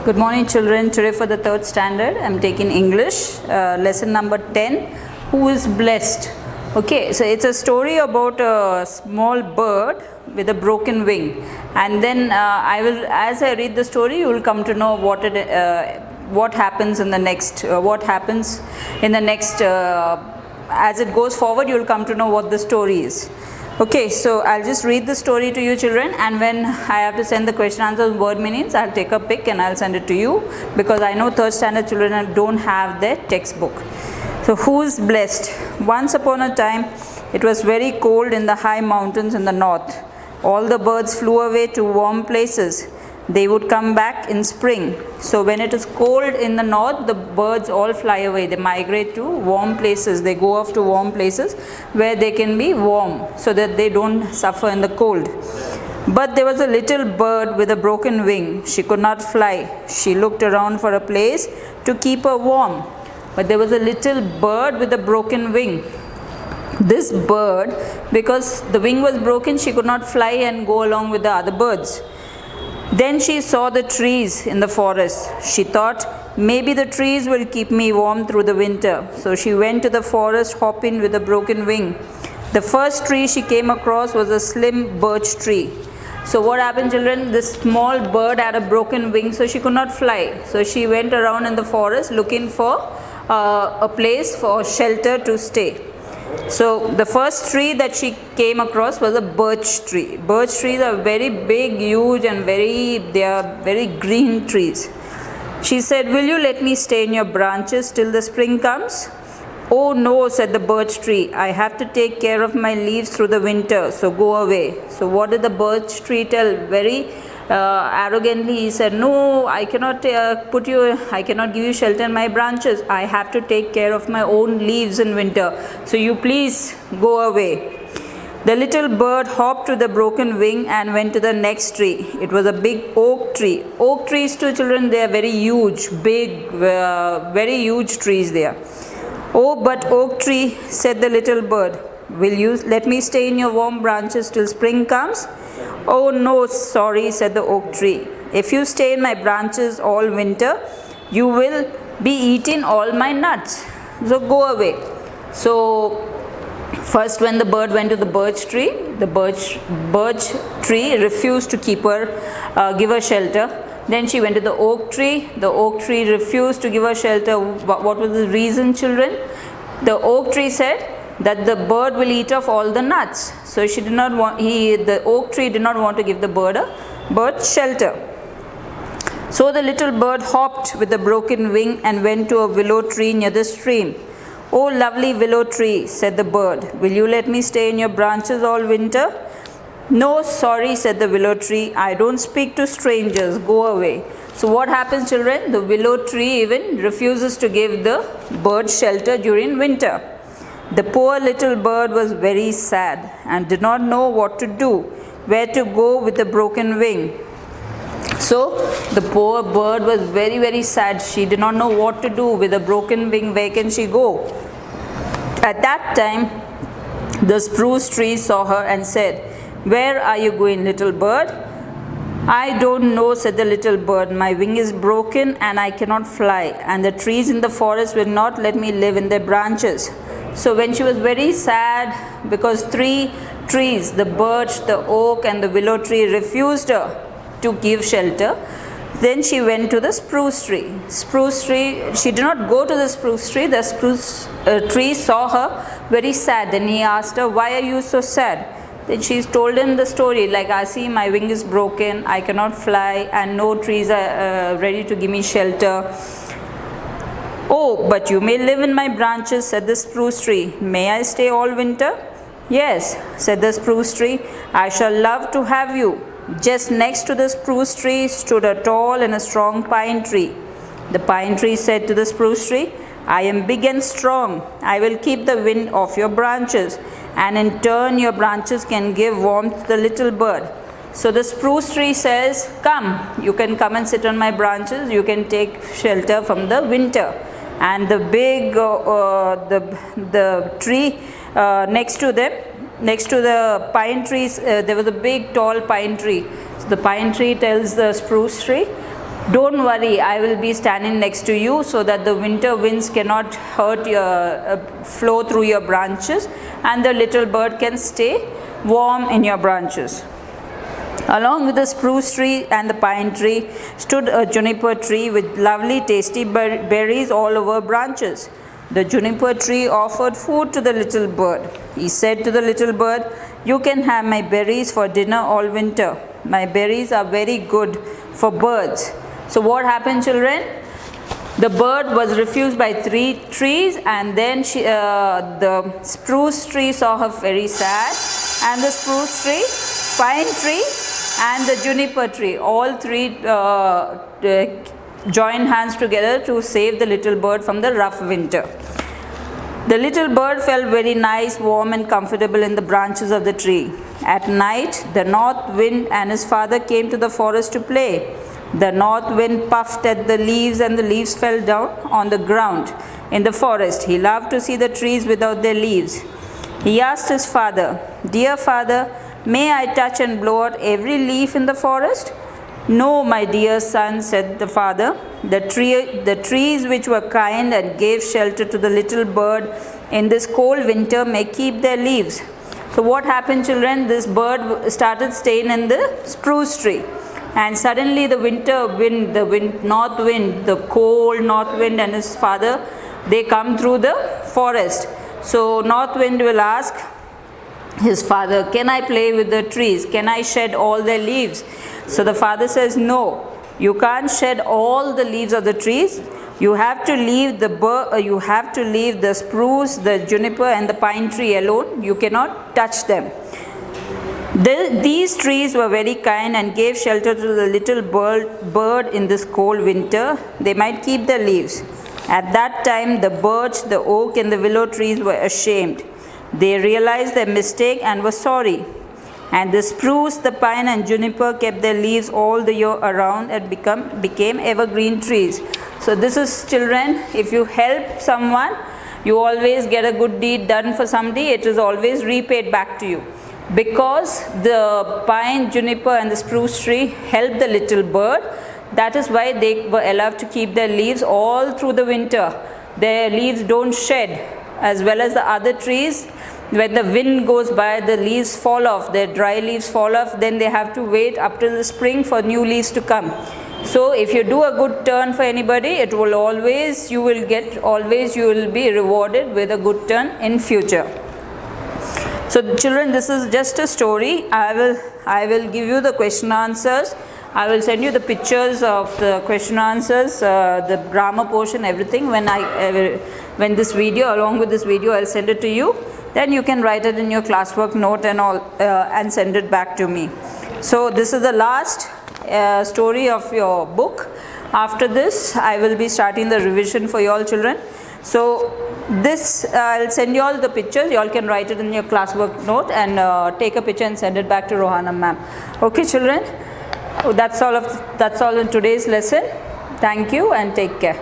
Good morning, children. Today for the third standard, I'm taking English, lesson number 10, Who is Blessed? Okay, so it's a story about a small bird with a broken wing. And then as I read the story, you will come to know what happens in the next, as it goes forward, you will come to know what the story is. Okay, so I'll just read the story to you, children, and when I have to send the question answers word meanings, I'll take a pic and I'll send it to you, because I know third standard children don't have their textbook. So who is blessed? Once upon a time, it was very cold in the high mountains in the north. All the birds flew away to warm places. They would come back in spring. So when it is cold in the north, the birds all fly away. They migrate to warm places. They go off to warm places where they can be warm, so that they don't suffer in the cold. But there was a little bird with a broken wing. She could not fly. She looked around for a place to keep her warm. But there was a little bird with a broken wing. This bird, because the wing was broken, she could not fly and go along with the other birds. Then she saw the trees in the forest. She thought, maybe the trees will keep me warm through the winter. So she went to the forest hopping with a broken wing. The first tree she came across was a slim birch tree. So what happened, children? This small bird had a broken wing, so she could not fly. So she went around in the forest looking for a place for shelter to stay. So the first tree that she came across was a birch tree. Birch trees are very big, huge, and they are very green trees. She said, will you let me stay in your branches till the spring comes? Oh no, said the birch tree. I have to take care of my leaves through the winter, so go away. So what did the birch tree tell? Very arrogantly he said, no, I cannot give you shelter in my branches. I have to take care of my own leaves in winter, so you please go away. The little bird hopped to the broken wing and went to the next tree. It was a big oak tree. Oak trees too, children, they are very huge, big, very huge trees there. Oh, but oak tree, said the little bird, will you let me stay in your warm branches till spring comes? Oh no, sorry, said the oak tree. If you stay in my branches all winter, you will be eating all my nuts. So go away. So first, when the bird went to the birch tree, the birch tree refused to give her shelter. Then she went to the oak tree. The oak tree refused to give her shelter. What was the reason, children? The oak tree said that the bird will eat off all the nuts. So the oak tree did not want to give the bird shelter. So the little bird hopped with a broken wing and went to a willow tree near the stream. Oh, lovely willow tree, said the bird, will you let me stay in your branches all winter? No, sorry, said the willow tree. I don't speak to strangers. Go away. So what happens, children? The willow tree even refuses to give the bird shelter during winter. The poor little bird was very sad and did not know what to do, where to go with the broken wing. So the poor bird was very, very sad. She did not know what to do with a broken wing. Where can she go? At that time, the spruce tree saw her and said, where are you going, little bird? I don't know, said the little bird. My wing is broken and I cannot fly, and the trees in the forest will not let me live in their branches. So when she was very sad, because 3 trees, the birch, the oak, and the willow tree, refused her to give shelter, then she went to the spruce tree. Spruce tree, she did not go to the spruce tree. The spruce tree saw her very sad. Then he asked her, why are you so sad? Then she told him the story, like, I see my wing is broken, I cannot fly, and no trees are ready to give me shelter. Oh, but you may live in my branches, said the spruce tree. May I stay all winter? Yes, said the spruce tree. I shall love to have you. Just next to the spruce tree stood a tall and a strong pine tree. The pine tree said to the spruce tree, I am big and strong. I will keep the wind off your branches, and in turn your branches can give warmth to the little bird. So the spruce tree says, come, you can come and sit on my branches. You can take shelter from the winter. And the big the tree next to them, next to the pine trees, there was a big tall pine tree. So the pine tree tells the spruce tree, Don't worry, I will be standing next to you so that the winter winds cannot hurt your flow through your branches, and the little bird can stay warm in your branches. Along with the spruce tree and the pine tree stood a juniper tree with lovely tasty berries all over branches. The juniper tree offered food to the little bird. He said to the little bird, "You can have my berries for dinner all winter. My berries are very good for birds." So what happened, children? The bird was refused by 3 trees, and then the spruce tree saw her very sad, and the spruce tree, pine tree, and the juniper tree, all 3 joined hands together to save the little bird from the rough winter. The little bird felt very nice, warm and comfortable in the branches of the tree. At night, the north wind and his father came to the forest to play. The north wind puffed at the leaves, and the leaves fell down on the ground in the forest. He loved to see the trees without their leaves. He asked his father, "Dear father, may I touch and blow out every leaf in the forest?" "No, my dear son," said the father. The trees which were kind and gave shelter to the little bird in this cold winter may keep their leaves." So what happened, children? This bird started staying in the spruce tree. And suddenly the north wind, the cold north wind and his father, they come through the forest. So north wind will ask his father, "Can I play with the trees? Can I shed all their leaves?" So the father says, "No, you can't shed all the leaves of the trees. You have to leave the spruce, the juniper and the pine tree alone. You cannot touch them. These trees were very kind and gave shelter to the little bird in this cold winter. They might keep their leaves." At that time, the birch, the oak, and the willow trees were ashamed. They realized their mistake and were sorry. And the spruce, the pine, and juniper kept their leaves all the year around and became evergreen trees. So this is, children, if you help someone, you always get a good deed done for somebody. It is always repaid back to you. Because the pine, juniper, and the spruce tree helped the little bird, that is why they were allowed to keep their leaves all through the winter. Their leaves don't shed, as well as the other trees. When the wind goes by, the leaves fall off, their dry leaves fall off, then they have to wait up till the spring for new leaves to come. So if you do a good turn for anybody, it will always, you will be rewarded with a good turn in future. So children, this is just a story. I will give you the question answers. I will send you the pictures of the question answers, the grammar portion, everything. When this video, along with this video, I'll send it to you. Then you can write it in your classwork note and all, and send it back to me. So this is the last story of your book. After this, I will be starting the revision for you all children. So this, I'll send you all the pictures. You all can write it in your classwork note and take a picture and send it back to Rohana ma'am. Okay children, that's all in today's lesson. Thank you and take care.